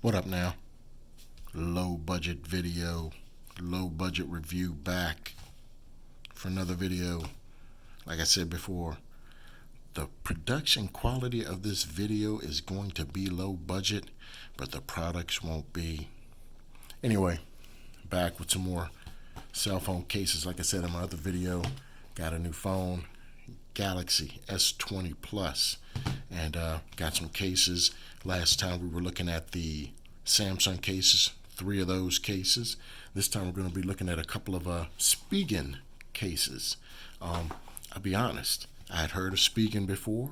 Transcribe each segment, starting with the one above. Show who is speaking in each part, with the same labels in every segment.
Speaker 1: What up now? Low budget video, low budget review back for another video. Like I said before, the production quality of this video is going to be low budget, but the products won't be. Anyway, back with some more cell phone cases. Like I said in my other video, got a new phone, Galaxy S20 Plus, and got some cases. Last time we were looking at the Samsung cases, 3 of those cases. This time we're going to be looking at a couple of Spigen cases. I'll be honest, I had heard of Spigen before,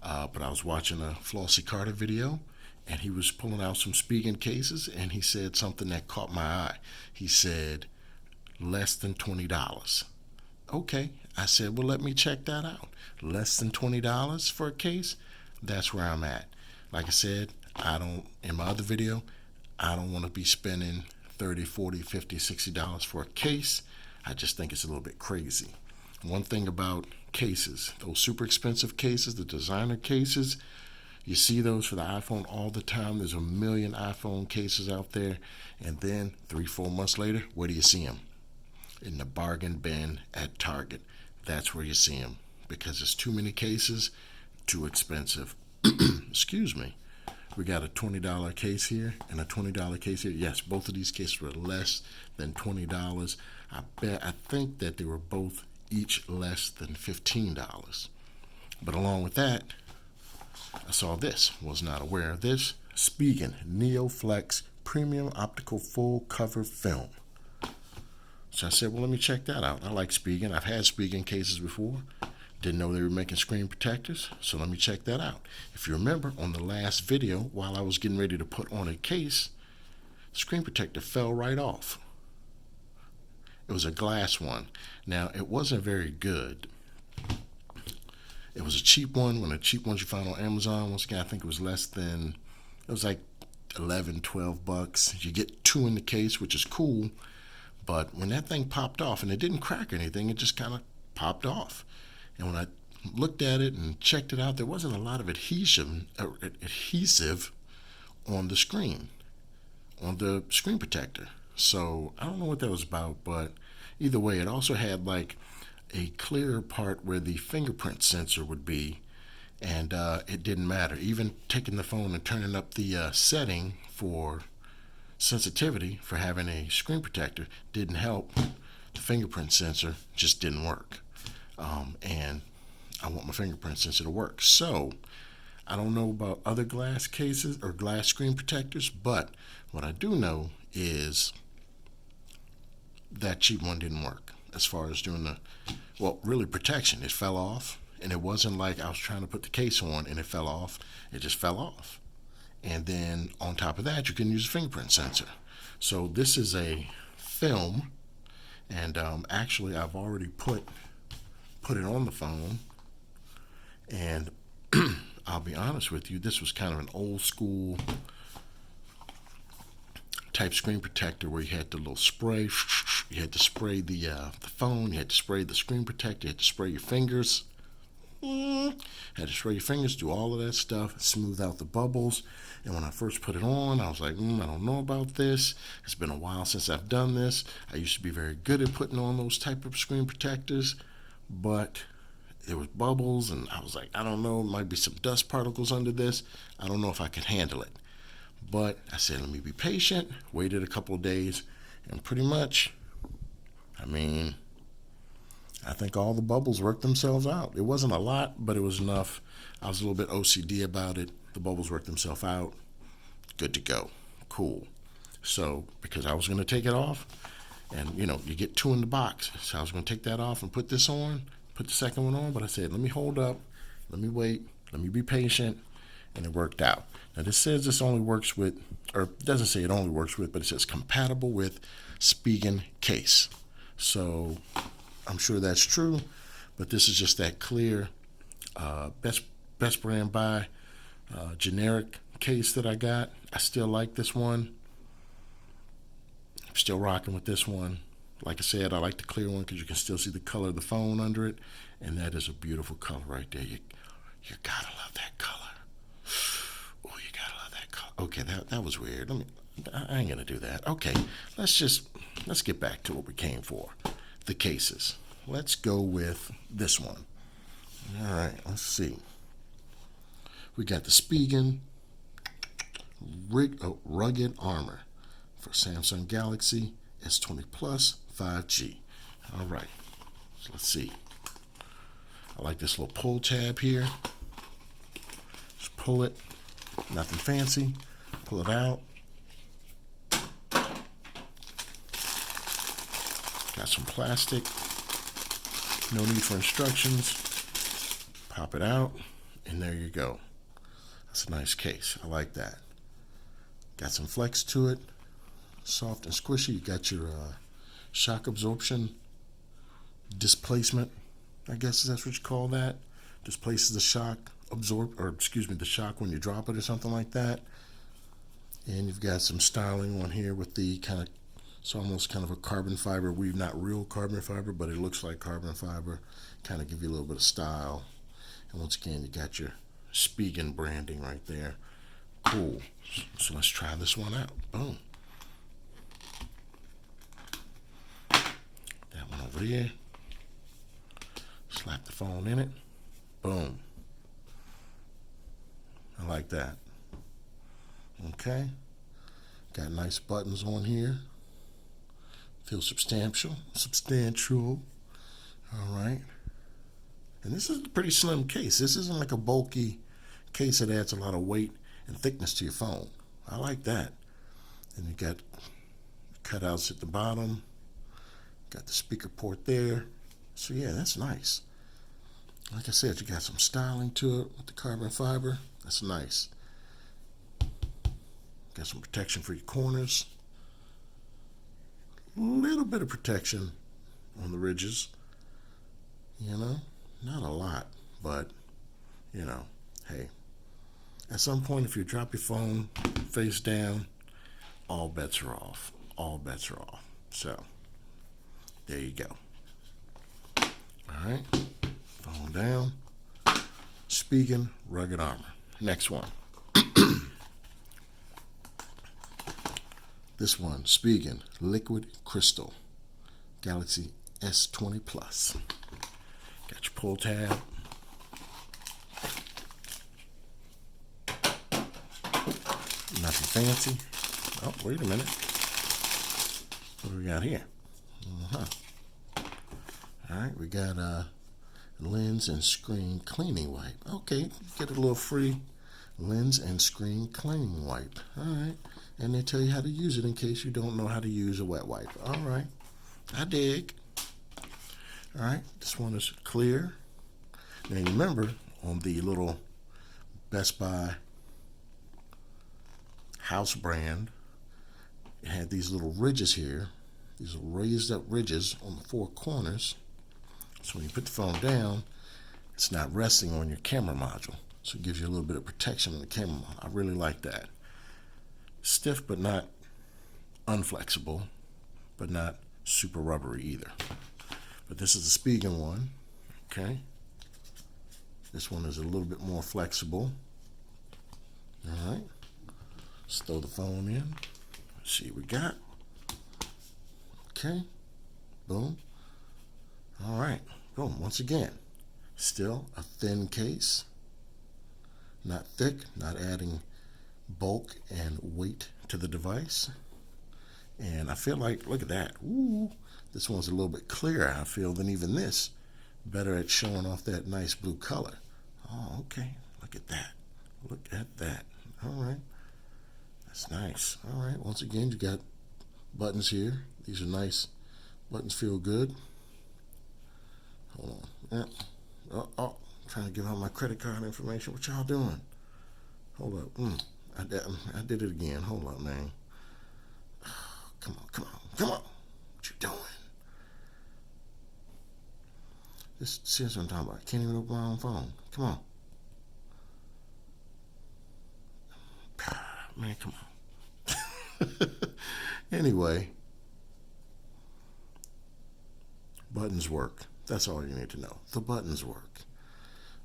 Speaker 1: but I was watching a Flossie Carter video, and he was pulling out some Spigen cases, and he said something that caught my eye. He said, less than $20. Okay, I said, well, let me check that out. Less than $20 for a case? That's where I'm at. Like I said, in my other video, I don't want to be spending $30, $40, $50, $60 for a case. I just think it's a little bit crazy. One thing about cases, those super expensive cases, the designer cases, you see those for the iPhone all the time. There's a million iPhone cases out there. And then 3-4 months later, where do you see them? In the bargain bin at Target. That's where you see them, because there's too many cases, too expensive. Excuse me. We got a $20 case here and a $20 case here. Yes, both of these cases were less than $20. I think that they were both each less than $15. But along with that, I saw this. Was not aware of this. Spigen NeoFlex Premium Optical Full Cover Film. So I said, well, let me check that out. I like Spigen. I've had Spigen cases before. Didn't know they were making screen protectors, so let me check that out. If you remember, on the last video, while I was getting ready to put on a case, the screen protector fell right off. It was a glass one. Now, it wasn't very good. It was a cheap one. One of the cheap ones you find on Amazon. Once again, I think it was like 11, 12 bucks. You get 2 in the case, which is cool. But when that thing popped off, and it didn't crack or anything, it just kind of popped off. And when I looked at it and checked it out, there wasn't a lot of adhesive on the screen protector. So I don't know what that was about, but either way, it also had like a clear part where the fingerprint sensor would be, and it didn't matter. Even taking the phone and turning up the setting for sensitivity for having a screen protector didn't help. The fingerprint sensor just didn't work. And I want my fingerprint sensor to work. So I don't know about other glass cases or glass screen protectors, but what I do know is that cheap one didn't work as far as doing really protection. It fell off, and it wasn't like I was trying to put the case on and it fell off. It just fell off. And then on top of that, you can use a fingerprint sensor. So this is a film, and actually I've already put it on the phone, and I'll be honest with you, this was kind of an old school type screen protector where you had the little spray. You had to spray the phone, you had to spray the screen protector, you had to spray your fingers. Had to spray your fingers, do all of that stuff, smooth out the bubbles. And when I first put it on, I was like, I don't know about this. It's been a while since I've done this. I used to be very good at putting on those type of screen protectors, but there was bubbles, and I was like, I don't know, might be some dust particles under this. I don't know if I could handle it. But I said, let me be patient, waited a couple of days, and pretty much, I think all the bubbles worked themselves out. It wasn't a lot, but it was enough. I was a little bit OCD about it. The bubbles worked themselves out. Good to go. Cool. So, because I was going to take it off, and, you get 2 in the box. So I was going to take that off and put this on, put the second one on, but I said, let me hold up, let me wait, let me be patient, and it worked out. Now, this says this only works with, or it doesn't say it only works with, but it says compatible with Spigen case. So I'm sure that's true, but this is just that clear best brand buy generic case that I got. I still like this one. I'm still rocking with this one. Like I said, I like the clear one because you can still see the color of the phone under it, and that is a beautiful color right there. You gotta love that color. Oh, you gotta love that color. Okay, that was weird. I ain't gonna do that. Okay, let's get back to what we came for. The cases. Let's go with this one. All right, let's see. We got the Spigen rugged armor for Samsung Galaxy S20 Plus 5G. All right, so let's see. I like this little pull tab here. Just pull it. Nothing fancy. Pull it out. Got some plastic. No need for instructions. Pop it out, and there you go. That's a nice case. I like that. Got some flex to it. Soft and squishy. You got your shock absorption displacement. I guess that's what you call that. Displaces the shock the shock when you drop it or something like that. And you've got some styling on here with the it's almost kind of a carbon fiber weave, not real carbon fiber, but it looks like carbon fiber. Kind of give you a little bit of style. And once again, you got your Spigen branding right there. Cool. So let's try this one out. Boom. That one over here. Slap the phone in it. Boom. I like that. Okay. Got nice buttons on here. Feels substantial. All right. And this is a pretty slim case. This isn't like a bulky case that adds a lot of weight and thickness to your phone. I like that. And you got cutouts at the bottom. Got the speaker port there. So yeah, that's nice. Like I said, you got some styling to it with the carbon fiber. That's nice. Got some protection for your corners. A little bit of protection on the ridges. You know, not a lot, but, you know, hey. At some point, if you drop your phone face down, all bets are off. All bets are off. So, there you go. All right. Phone down. Spigen rugged armor. Next one. This one, Spigen liquid crystal Galaxy S20 Plus. Got your pull tab. Nothing fancy. Oh, wait a minute. What do we got here? All right, we got lens and screen cleaning wipe. Okay, get a little free lens and screen cleaning wipe. All right, and they tell you how to use it in case you don't know how to use a wet wipe. All right, I dig. All right, this one is clear. Now remember, on the little Best Buy house brand, it had these little ridges here, these raised up ridges on the four corners. So when you put the phone down, it's not resting on your camera module. So it gives you a little bit of protection on the camera module. I really like that. Stiff but not unflexible, but not super rubbery either. But this is the Spigen one. Okay. This one is a little bit more flexible. All right. Let's throw the phone in. Let's see what we got. Okay. Boom. All right. Boom. Once again, still a thin case. Not thick, not adding bulk and weight to the device. And I feel like, look at that. Ooh, this one's a little bit clearer, I feel, than even this. Better at showing off that nice blue color. Oh, okay. Look at that. Look at that. All right. That's nice. All right. Once again, you got buttons here. These are nice. Buttons feel good. Hold on. Yeah. Oh, trying to give out my credit card information. What y'all doing? Hold up. I did it again. Hold up, man. Come on. What you doing? This is what I'm talking about. I can't even open my own phone. Come on. Man, come on. Anyway, buttons work. That's all you need to know. The buttons work.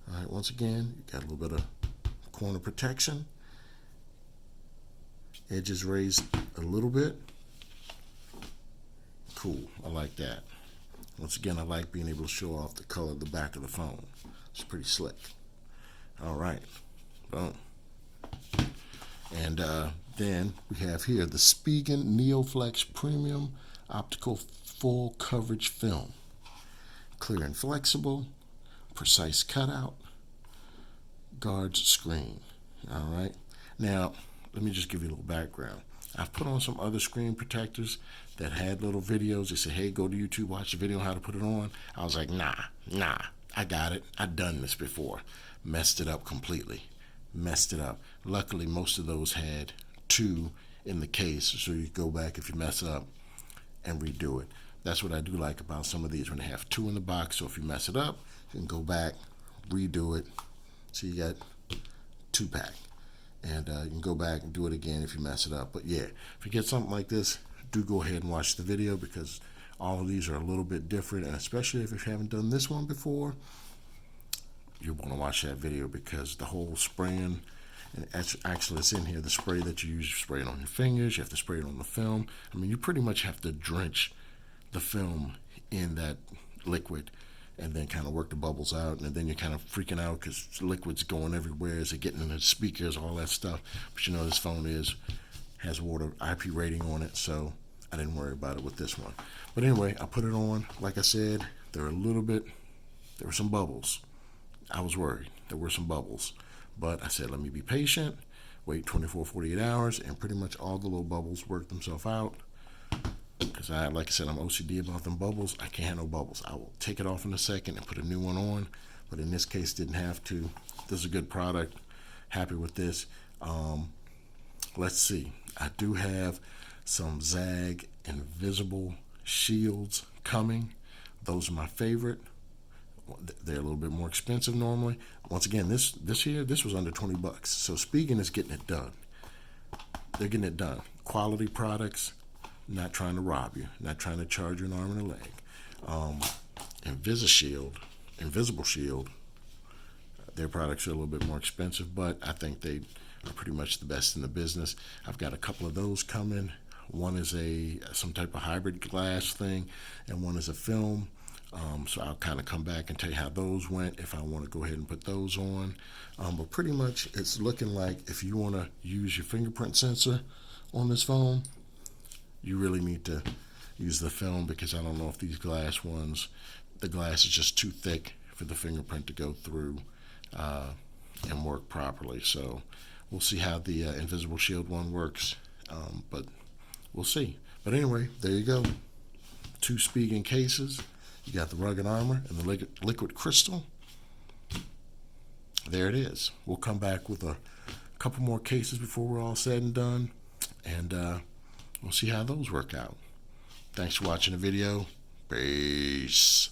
Speaker 1: All right, once again, you got a little bit of corner protection. Edges raised a little bit. Cool, I like that. Once again, I like being able to show off the color of the back of the phone. It's pretty slick. All right, boom. And then we have here the Spigen NeoFlex Premium Optical Full Coverage Film. Clear and flexible, precise cutout, guards screen. All right. Now, let me just give you a little background. I've put on some other screen protectors that had little videos. They said, hey, go to YouTube, watch the video on how to put it on. I was like, nah, I got it. I've done this before. Messed it up completely. Messed it up. Luckily, most of those had 2 in the case, so you go back if you mess up and redo it. That's what I do like about some of these, when they have 2 in the box, so if you mess it up, you can go back, redo it. So you got 2-pack. And you can go back and do it again if you mess it up. But yeah, if you get something like this, do go ahead and watch the video, because all of these are a little bit different, and especially if you haven't done this one before, you want to watch that video, because the whole spraying, and actually it's in here, the spray that you use, you spray it on your fingers, you have to spray it on the film. I mean, you pretty much have to drench the film in that liquid and then kind of work the bubbles out, and then you're kind of freaking out because liquid's going everywhere, is it getting in the speakers, all that stuff. But you know, this phone has water IP rating on it, so I didn't worry about it with this one. But anyway, I put it on. Like I said, there were some bubbles. I was worried. There were some bubbles. But I said, let me be patient, wait 24, 48 hours, and pretty much all the little bubbles worked themselves out. Because like I said, I'm OCD about them bubbles. I can't handle bubbles. I will take it off in a second and put a new one on. But in this case, didn't have to. This is a good product. Happy with this. Let's see. I do have some Zag invisible shields coming. Those are my favorite. They're a little bit more expensive normally. Once again, this was under $20. So Spigen is getting it done. They're getting it done. Quality products, not trying to rob you, not trying to charge you an arm and a leg. Invisible Shield, their products are a little bit more expensive, but I think they are pretty much the best in the business. I've got a couple of those coming. One is some type of hybrid glass thing, and one is a film. So I'll kind of come back and tell you how those went if I want to go ahead and put those on. But pretty much it's looking like if you want to use your fingerprint sensor on this phone, you really need to use the film, because I don't know if these glass ones, the glass is just too thick for the fingerprint to go through and work properly. So we'll see how the Invisible Shield one works, but we'll see. But anyway, there you go. 2 Spigen cases. You got the rugged armor and the liquid crystal. There it is. We'll come back with a couple more cases before we're all said and done, and we'll see how those work out. Thanks for watching the video. Peace.